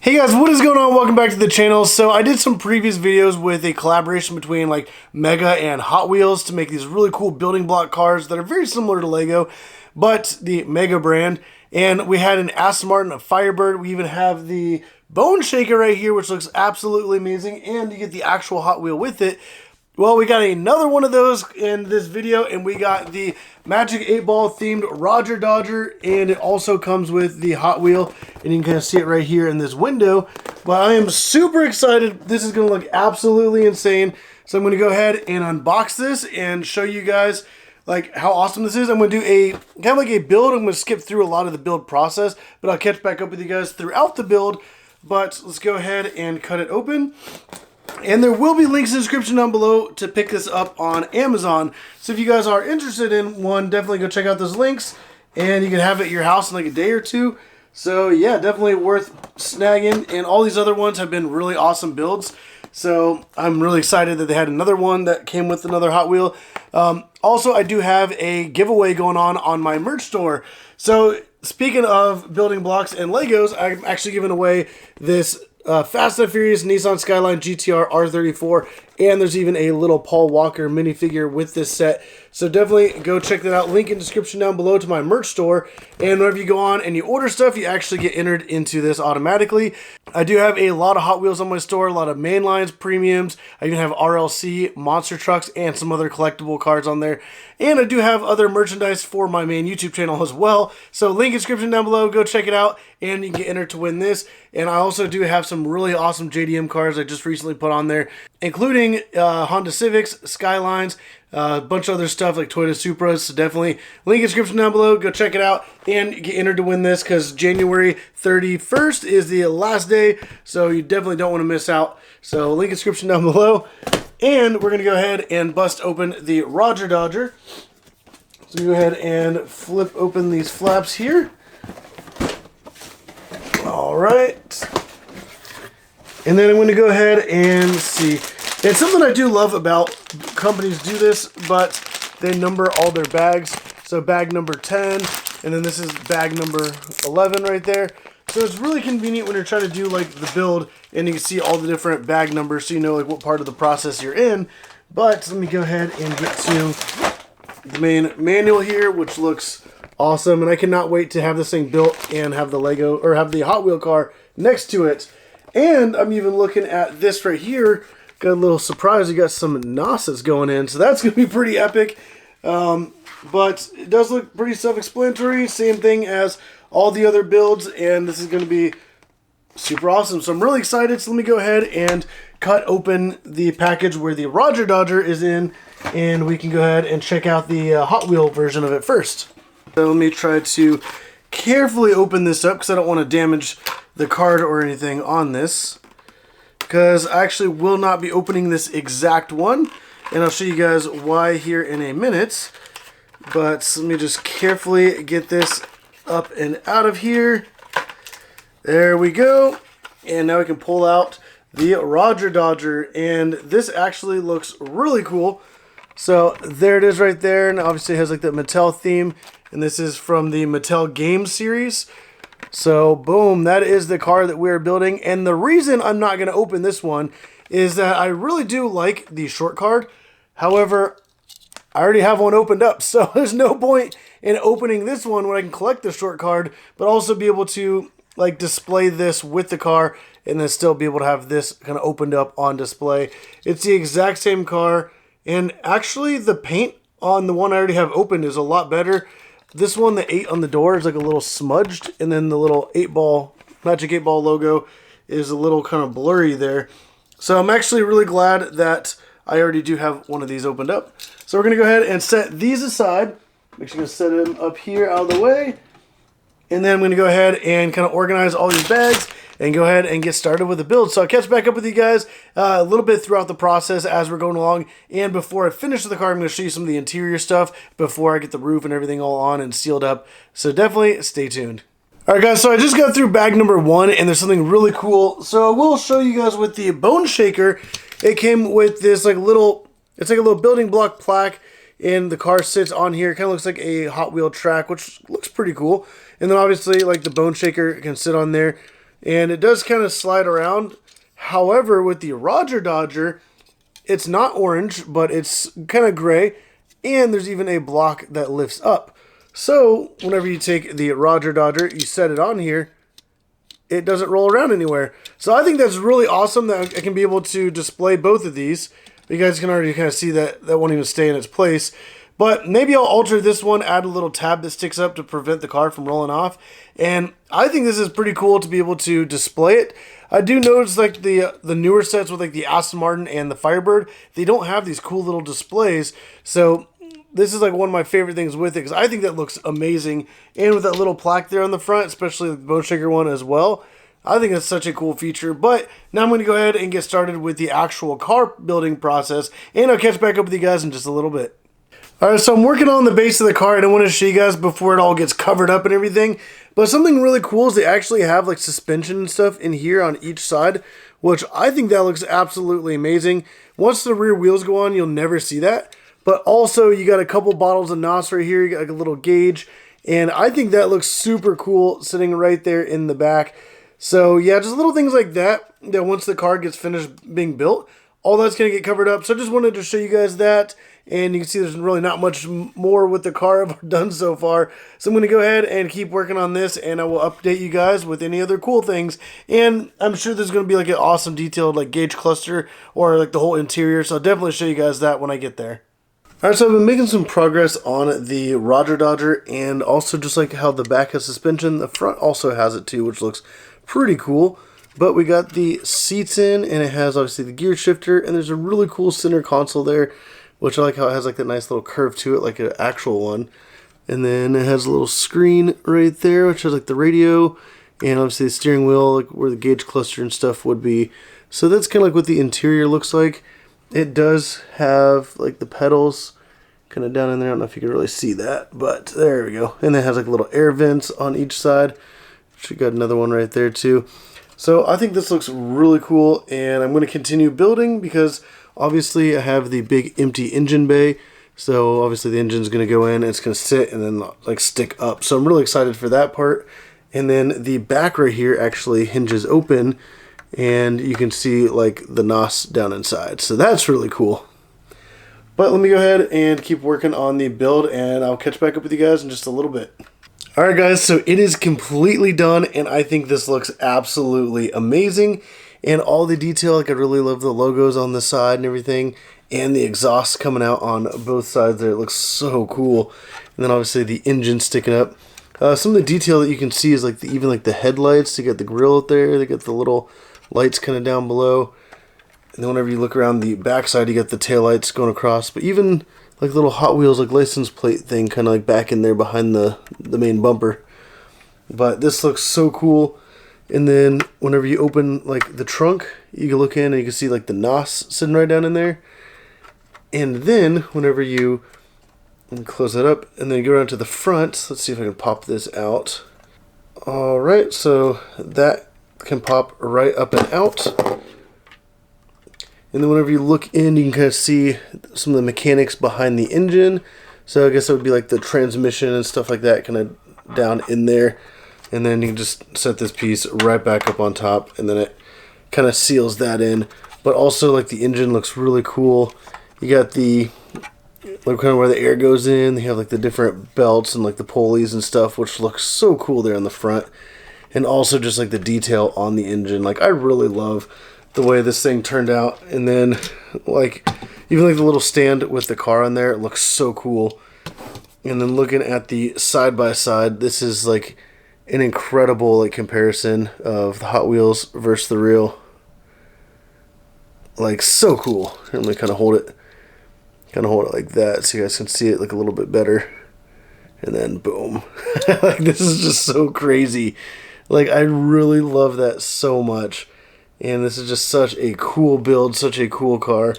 Hey guys, what is going on? Welcome back to the channel. So I did some previous videos with a collaboration between like Mega and Hot Wheels to make these really cool building block cars that are very similar to Lego, but the Mega brand. And we had an Aston Martin, a Firebird. We even have the Bone Shaker right here, which looks absolutely amazing. And you get the actual Hot Wheel with it. Well, we got another one of those in this video, and we got the Magic 8 Ball themed Rodger Dodger, and it also comes with the Hot Wheel, and you can kind of see it right here in this window. But I am super excited. This is going to look absolutely insane. So I'm going to go ahead and unbox this and show you guys like how awesome this is. I'm going to do a kind of like a build. I'm going to skip through a lot of the build process, but I'll catch back up with you guys throughout the build. But let's go ahead and cut it open. And there will be links in the description down below to pick this up on Amazon. So if you guys are interested in one, definitely go check out those links. And you can have it at your house in like a day or two. So yeah, definitely worth snagging. And all these other ones have been really awesome builds. So I'm really excited that they had another one that came with another Hot Wheel. Also, I do have a giveaway going on my merch store. So speaking of building blocks and Legos, I'm actually giving away this Fast and Furious Nissan Skyline GTR R34, and there's even a little Paul Walker minifigure with this set. So definitely go check that out. Link in the description down below to my merch store. And whenever you go on and you order stuff, you actually get entered into this automatically. I do have a lot of Hot Wheels on my store, a lot of mainlines, premiums. I even have RLC, monster trucks, and some other collectible cars on there. And I do have other merchandise for my main YouTube channel as well. So link in the description down below. Go check it out, and you can get entered to win this. And I also do have some really awesome JDM cars I just recently put on there, including Honda Civics, Skylines, a bunch of other stuff like Toyota Supras. So definitely link in the description down below. Go check it out and get entered to win this, because January 31st is the last day. So you definitely don't want to miss out. So link in the description down below. And we're going to go ahead and bust open the Rodger Dodger. So go ahead and flip open these flaps here. All right. And then I'm going to go ahead and see. It's something I do love about companies do this, but they number all their bags. So bag number 10, and then this is bag number 11 right there. So it's really convenient when you're trying to do like the build, and you can see all the different bag numbers, so you know like what part of the process you're in. But let me go ahead and get to the main manual here, which looks awesome, and I cannot wait to have this thing built and have the Lego or have the Hot Wheel car next to it. And I'm even looking at this right here. Got a little surprise. You got some NASA's going in, so that's going to be pretty epic. But it does look pretty self-explanatory. Same thing as all the other builds, and this is going to be super awesome. So I'm really excited. So let me go ahead and cut open the package where the Rodger Dodger is in, and we can go ahead and check out the Hot Wheel version of it first. So let me try to carefully open this up, because I don't want to damage the card or anything on this, because I actually will not be opening this exact one, and I'll show you guys why here in a minute. But let me just carefully get this up and out of here. There we go. And now we can pull out the Rodger Dodger, and this actually looks really cool. So there it is right there, and obviously it has like the Mattel theme, and this is from the Mattel Games series. So boom, that is the car that we're building. And the reason I'm not going to open this one is that I really do like the short card. However, I already have one opened up, so there's no point in opening this one when I can collect the short card, but also be able to like display this with the car, and then still be able to have this kind of opened up on display. It's the exact same car, and actually the paint on the one I already have opened is a lot better. This one, the 8 on the door, is like a little smudged, and then the little 8-ball, Magic 8 Ball logo is a little kind of blurry there. So I'm actually really glad that I already do have one of these opened up. So we're going to go ahead and set these aside. Make sure to set them up here out of the way. And then I'm going to go ahead and kind of organize all these bags and go ahead and get started with the build. So I'll catch back up with you guys a little bit throughout the process as we're going along. And before I finish with the car, I'm going to show you some of the interior stuff before I get the roof and everything all on and sealed up. So definitely stay tuned. Alright guys, so I just got through bag number 1, and there's something really cool. So I will show you guys with the Bone Shaker. It came with this like little, it's like a little building block plaque, and the car sits on here. It kind of looks like a Hot Wheel track, which looks pretty cool. And then obviously like the Bone Shaker can sit on there. and it does kind of slide around. However, with the Rodger Dodger, it's not orange, but it's kind of gray, and there's even a block that lifts up. So whenever you take the Rodger Dodger, you set it on here, it doesn't roll around anywhere. So I think that's really awesome that I can be able to display both of these. You guys can already kind of see that that won't even stay in its place. But maybe I'll alter this one, add a little tab that sticks up to prevent the car from rolling off. And I think this is pretty cool to be able to display it. I do notice like the newer sets with like the Aston Martin and the Firebird, they don't have these cool little displays. So this is like one of my favorite things with it because I think that looks amazing. And with that little plaque there on the front, especially the Bone Shaker one as well, I think that's such a cool feature. But now I'm going to go ahead and get started with the actual car building process. And I'll catch back up with you guys in just a little bit. Alright, so I'm working on the base of the car, and I want to show you guys before it all gets covered up and everything. But something really cool is they actually have like suspension and stuff in here on each side, which I think that looks absolutely amazing. Once the rear wheels go on, you'll never see that. But also, you got a couple bottles of NOS right here, you got like a little gauge, and I think that looks super cool sitting right there in the back. So yeah, just little things like that, that once the car gets finished being built, all that's going to get covered up. So I just wanted to show you guys that. And you can see there's really not much more with the car I've done so far. So I'm going to go ahead and keep working on this, and I will update you guys with any other cool things. And I'm sure there's going to be like an awesome detailed like gauge cluster or like the whole interior. So I'll definitely show you guys that when I get there. Alright, so I've been making some progress on the Rodger Dodger, and also just like how the back has suspension, the front also has it too, which looks pretty cool. But we got the seats in, and it has obviously the gear shifter, and there's a really cool center console there, which I like how it has like that nice little curve to it, like an actual one. And then it has a little screen right there, which has like the radio, and obviously the steering wheel, like where the gauge cluster and stuff would be. So that's kind of like what the interior looks like. It does have like the pedals kind of down in there. I don't know if you can really see that, but there we go. And it has like little air vents on each side. We got another one right there too. So I think this looks really cool, and I'm going to continue building because obviously I have the big empty engine bay. So obviously the engine's going to go in, and it's going to sit and then like stick up. So I'm really excited for that part. And then the back right here actually hinges open, and you can see like the NOS down inside. So that's really cool. But let me go ahead and keep working on the build, and I'll catch back up with you guys in just a little bit. Alright guys, so it is completely done, and I think this looks absolutely amazing. And all the detail, like I really love the logos on the side and everything, and the exhaust coming out on both sides there. It looks so cool. And then obviously the engine sticking up. Some of the detail that you can see is like even like the headlights. You got the grill up there, they got the little lights kind of down below. And then whenever you look around the backside, you got the taillights going across. But even like little Hot Wheels like license plate thing kind of like back in there behind the main bumper. But this looks so cool. And then whenever you open like the trunk, you can look in and you can see like the NOS sitting right down in there. And then whenever you close that up and then you go around to the front, let's see if I can pop this out. Alright, so that can pop right up and out. And then whenever you look in, you can kind of see some of the mechanics behind the engine. So I guess it would be like the transmission and stuff like that kind of down in there. And then you can just set this piece right back up on top, and then it kind of seals that in. But also like the engine looks really cool. You got the like kind of where the air goes in. They have like the different belts and like the pulleys and stuff, which looks so cool there on the front. And also just like the detail on the engine. Like I really love the way this thing turned out. And then like even like the little stand with the car on there, it looks so cool. And then looking at the side by side, this is like an incredible like comparison of the Hot Wheels versus the real. Like so cool. I'm gonna kind of hold it like that so you guys can see it like a little bit better. And then boom. Like this is just so crazy. Like I really love that so much. And this is just such a cool build, such a cool car.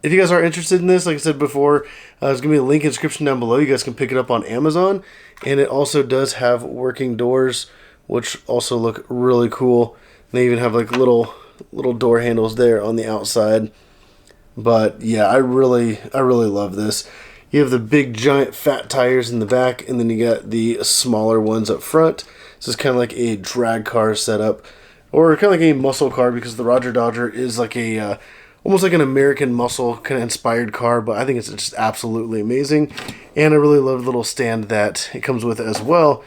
If you guys are interested in this, like I said before, there's going to be a link in the description down below. You guys can pick it up on Amazon. And it also does have working doors, which also look really cool. And they even have like little door handles there on the outside. But yeah, I really love this. You have the big giant fat tires in the back, and then you got the smaller ones up front. So it's kind of like a drag car setup. or kind of like a muscle car, because the Rodger Dodger is like a almost like an American muscle kind of inspired car, but I think it's just absolutely amazing. And I really love the little stand that it comes with as well.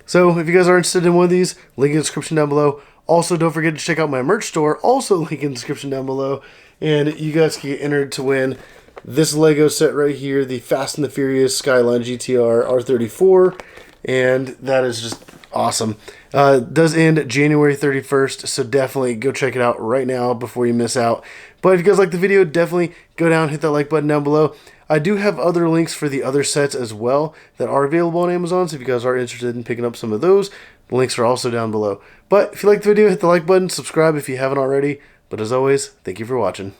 So if you guys are interested in one of these, link in the description down below. Also, don't forget to check out my merch store, also link in the description down below. And you guys can get entered to win this Lego set right here, the Fast and the Furious Skyline GTR R34. And that is just awesome. It does end January 31st, so definitely go check it out right now before you miss out. But if you guys like the video, definitely go down, hit that like button down below. I do have other links for the other sets as well that are available on Amazon, so if you guys are interested in picking up some of those, the links are also down below. But if you like the video, hit the like button, subscribe if you haven't already. But as always, thank you for watching.